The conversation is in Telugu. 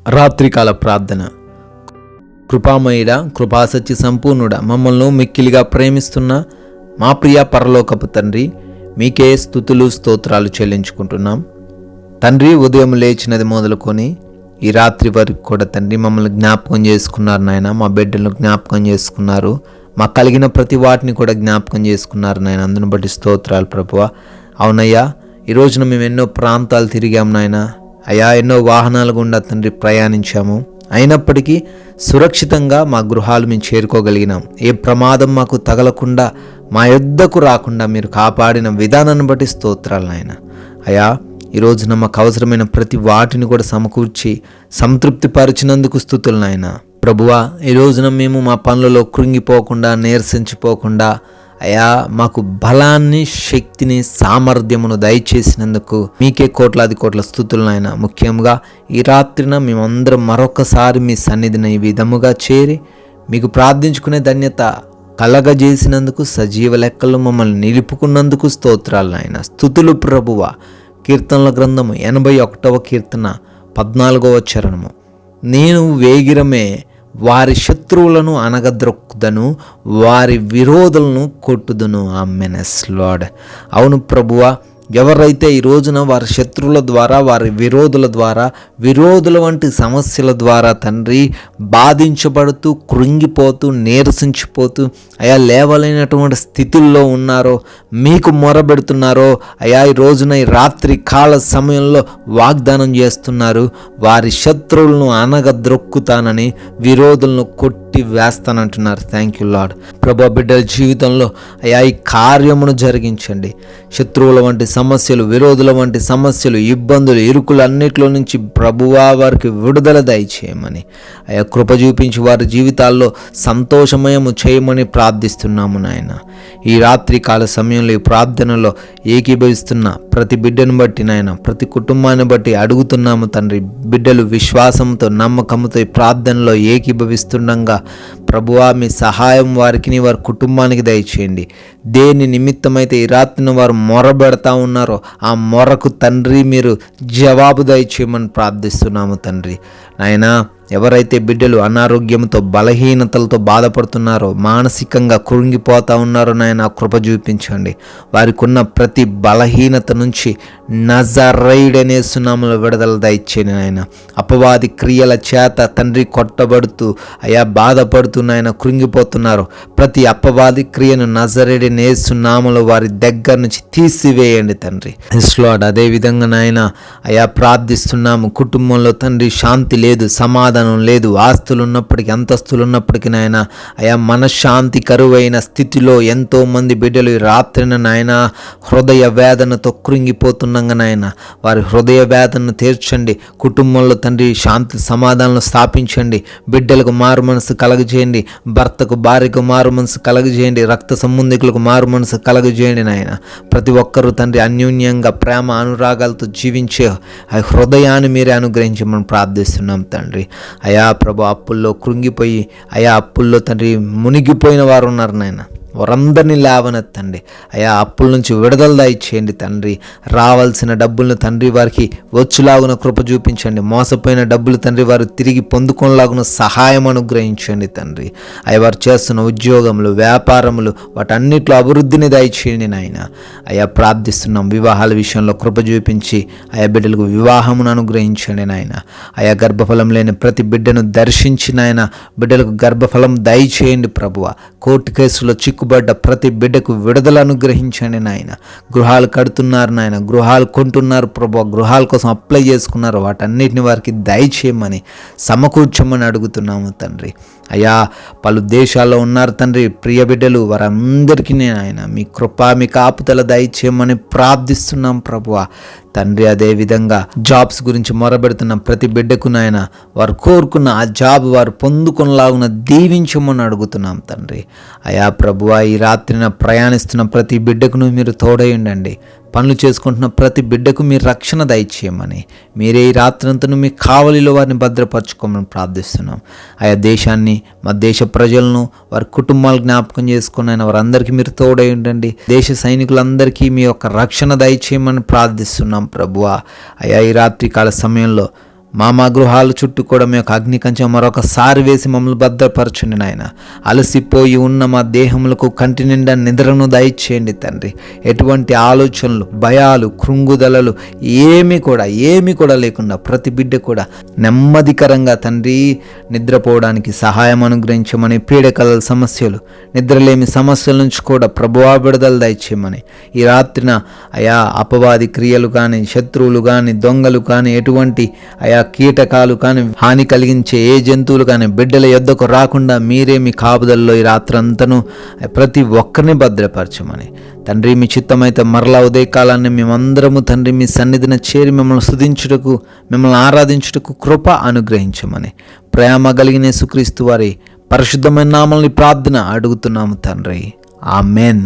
రాత్రికాల ప్రార్థన. కృపామయుడ, కృపాసత్య సంపూర్ణుడ, మమ్మల్ని మిక్కిలిగా ప్రేమిస్తున్న మా ప్రియ పరలోకపు తండ్రి, మీకే స్తుతులు స్తోత్రాలు చెల్లించుకుంటున్నాం. తండ్రి, ఉదయం లేచినది మొదలుకొని ఈ రాత్రి వరకు కూడా తండ్రి మమ్మల్ని జ్ఞాపకం చేసుకున్నారు నాయన. మా బిడ్డలను జ్ఞాపకం చేసుకున్నారు, మాకు కలిగిన ప్రతి వాటిని కూడా జ్ఞాపకం చేసుకున్నారు నాయన. అందును బట్టి స్తోత్రాలు ప్రభువా. అవునయ్యా, ఈ రోజున మేము ఎన్నో ప్రాంతాలు తిరిగాం నాయన. అయ్యా, ఎన్నో వాహనాల గుండా తండ్రి ప్రయాణించాము. అయినప్పటికీ సురక్షితంగా మా గృహాలు మేము చేరుకోగలిగినాం. ఏ ప్రమాదం మాకు తగలకుండా, మా యొద్దకు రాకుండా మీరు కాపాడిన విధానాన్ని బట్టి స్తోత్రాలు నాయన. అయ్యా, ఈ రోజున మాకు అవసరమైన ప్రతి వాటిని కూడా సమకూర్చి సంతృప్తిపరిచినందుకు స్తుతులు నాయన. ప్రభువా, ఈ రోజున మేము మా పనులలో కృంగిపోకుండా, నీరసించిపోకుండా అయ్యా మాకు బలాన్ని, శక్తిని, సామర్థ్యమును దయచేసినందుకు మీకే కోట్లాది కోట్ల స్తుతులు నాయన. ముఖ్యంగా ఈ రాత్రిన మేమందరం మరొకసారి మీ సన్నిధిని ఈ విధముగా చేరి మీకు ప్రార్థించుకునే ధన్యత కలగజేసినందుకు, సజీవ లెక్కలు మమ్మల్ని నిలుపుకున్నందుకు స్తోత్రాలు నాయన. స్తుతులు ప్రభువా. కీర్తనల గ్రంథము 81వ కీర్తన 14వ చరణము. నేను వేగిరమే వారి శత్రువులను అనగద్రొక్కుదను, వారి విరోధులను కొట్టుదును. ఆమేన్. లార్డ్, అవును ప్రభువా, ఎవరైతే ఈ రోజున వారి శత్రువుల ద్వారా, వారి విరోధుల ద్వారా, విరోధుల వంటి సమస్యల ద్వారా తండ్రి బాధించబడుతూ, కృంగిపోతూ, నీరసించిపోతూ అయా లేవలేనటువంటి స్థితుల్లో ఉన్నారో, మీకు మొరబెడుతున్నారో అయా ఈ రోజున ఈ రాత్రి కాల సమయంలో వాగ్దానం చేస్తున్నారు, వారి శత్రువులను అనగద్రొక్కుతానని, విరోధులను కొట్టి వేస్తానంటున్నారు. Thank you lord. ప్రభా, బిడ్డల జీవితంలో అయా ఈ కార్యమును జరిగించండి. శత్రువుల వంటి సమస్యలు, విరోధుల వంటి సమస్యలు, ఇబ్బందులు, ఇరుకులు అన్నిట్లో నుంచి ప్రభువా వారికి విడుదల దయచేయమని, అయా కృప చూపించి వారి జీవితాల్లో సంతోషమయము చేయమని ప్రార్థిస్తున్నాము నాయన. ఈ రాత్రి కాల సమయంలో ఈ ప్రార్థనలో ఏకీభవిస్తున్న ప్రతి బిడ్డను బట్టి నాయన, ప్రతి కుటుంబాన్ని బట్టి అడుగుతున్నాము తండ్రి. బిడ్డలు విశ్వాసంతో, నమ్మకంతో ఈ ప్రార్థనలో ఏకీభవిస్తుండగా ప్రభువా మీ సహాయం వారికి, వారి కుటుంబానికి దయచేయండి. దేని నిమిత్తమైతే ఈ రాత్రిన వారు మొరబెడతా ఉన్నారో ఆ మొరకు తండ్రి మీరు జవాబు దయచేయమని ప్రార్థిస్తున్నాము తండ్రి. నాయనా, ఎవరైతే బిడ్డలు అనారోగ్యంతో, బలహీనతలతో బాధపడుతున్నారో, మానసికంగా కృంగిపోతూ ఉన్నారో నాయన కృప చూపించండి. వారికి ఉన్న ప్రతి బలహీనత నుంచి నజరేయుడనే సునామములో విడుదల దయచేయండి నాయన. అపవాది క్రియల చేత తండ్రి కొట్టబడుతూ అయా బాధపడుతూ నాయన కృంగిపోతున్నారు. ప్రతి అపవాది క్రియను నజరేయుడనే సునామములో వారి దగ్గర నుంచి తీసివేయండి తండ్రి. లార్డ్, అదే విధంగా నాయన అయా ప్రార్థిస్తున్నాము. కుటుంబంలో తండ్రి శాంతి లేదు, సమాధానం లేదు. ఆస్తులు ఉన్నప్పటికీ, అంతస్తులు ఉన్నప్పటికీ నాయన అయా మనశ్శాంతి కరువైన స్థితిలో ఎంతో మంది బిడ్డలు ఈ రాత్రిన నాయన హృదయ వేదనతో కృంగిపోతుండగా నాయన వారి హృదయ వేదనను తీర్చండి. కుటుంబంలో తండ్రి శాంతి సమాధానం స్థాపించండి. బిడ్డలకు మారు మనసు కలగజేయండి. భర్తకు, భార్యకు మారు మనసు కలగజేయండి. రక్త సంబంధికులకు మారు మనసు కలగజేయండి నాయన. ప్రతి ఒక్కరూ తండ్రి అన్యోన్యంగా ప్రేమ అనురాగాలతో జీవించే ఆ హృదయాన్ని మీరే అనుగ్రహించమని ప్రార్థిస్తున్నాం తండ్రి. అయా ప్రభు, అప్పుల్లో కృంగిపోయి అయా అప్పుల్లో తండ్రి మునిగిపోయిన వారు ఉన్నారు నాయన, వారందరినీ లేవనెత్తండి. అయా అప్పుల నుంచి విడుదల దయచేయండి తండ్రి. రావాల్సిన డబ్బులను తండ్రి వారికి వచ్చులాగున కృప చూపించండి. మోసపోయిన డబ్బులు తండ్రి వారు తిరిగి పొందుకోలాగున సహాయం అనుగ్రహించండి తండ్రి. అయ్యా వారు చేస్తున్న ఉద్యోగములు, వ్యాపారములు వాటన్నిటిలో అభివృద్ధిని దయచేయండి నాయన. అయా ప్రార్థిస్తున్నాం. వివాహాల విషయంలో కృప చూపించి అయా బిడ్డలకు వివాహమును అనుగ్రహించండి నాయన. అయా గర్భఫలం లేని ప్రతి బిడ్డను దర్శించి నాయన బిడ్డలకు గర్భఫలం దయచేయండి ప్రభువ. కోర్టు కేసులో చిక్కుబడ్డ ప్రతి బిడ్డకు విడుదల అనుగ్రహించండి నాయన. గృహాలు కడుతున్నారు నాయన, గృహాలు కొంటున్నారు ప్రభు, గృహాల కోసం అప్లై చేసుకున్నారు, వాటన్నిటిని వారికి దయచేయమని, సమకూర్చమని అడుగుతున్నాము తండ్రి. అయ్యా పలు దేశాల్లో ఉన్నారు తండ్రి ప్రియ బిడ్డలు, వారందరికీ నాయన మీ కృప, మీ కాపుదల దయచేయమని ప్రార్థిస్తున్నాం ప్రభువ తండ్రి. అదేవిధంగా జాబ్స్ గురించి మొరబెడుతున్న ప్రతి బిడ్డకు నాయన వారు కోరుకున్న ఆ జాబ్ వారు పొందుకునేలాగున దీవించమని అడుగుతున్నాం తండ్రి. అయా ప్రభువ, ఈ రాత్రిన ప్రయాణిస్తున్న ప్రతి బిడ్డకును మీరు తోడై ఉండండి. పనులు చేసుకుంటున్న ప్రతి బిడ్డకు మీరు రక్షణ దయచేయమని, మీరే ఈ రాత్రంతను మీ కావలిలో వారిని భద్రపరచుకోమని ప్రార్థిస్తున్నాం. ఆయా దేశాన్ని, మా దేశ ప్రజలను, వారి కుటుంబాలు జ్ఞాపకం చేసుకున్న వారందరికీ మీరు తోడై ఉండండి. దేశ సైనికులందరికీ మీ యొక్క రక్షణ దయచేయమని ప్రార్థిస్తున్నాం ప్రభువా. అయా ఈ రాత్రి కాల సమయంలో మా గృహాల చుట్టూ కూడా మీ యొక్క అగ్ని కంచె మరొకసారి వేసి మమ్మల్ని భద్రపరచండి నాయన. అలసిపోయి ఉన్న మా దేహములకు కంటి నిండా నిద్రను దయచేయండి తండ్రి. ఎటువంటి ఆలోచనలు, భయాలు, కృంగుదలలు ఏమీ కూడా లేకుండా ప్రతి బిడ్డ కూడా నెమ్మదికరంగా తండ్రి నిద్రపోవడానికి సహాయం అనుగ్రహించమని, పీడకల సమస్యలు, నిద్రలేమి సమస్యల నుంచి కూడా ప్రభువా విడుదల దయచేయమని, ఈ రాత్రిన అయా అపవాది క్రియలు కానీ, శత్రువులు కానీ, దొంగలు కానీ, ఎటువంటి అయా కీటకాలు కానీ, హాని కలిగించే ఏ జంతువులు కానీ బిడ్డల యొద్దకు రాకుండా మీరే మీ కాపుదల్లో ఈ రాత్రంతను ప్రతి ఒక్కరిని భద్రపరచమని తండ్రి, మీ చిత్తమైతే మరలా ఉదయకాలాన్ని మేమందరము తండ్రి మీ సన్నిధిన చేరి మిమ్మల్ని స్తుతించుటకు, మిమ్మల్ని ఆరాధించుటకు కృప అనుగ్రహించమని ప్రేమ కలిగిన యేసుక్రీస్తు వారి పరిశుద్ధమైన నామమున ప్రార్థన అడుగుతున్నాము తండ్రి. ఆమెన్.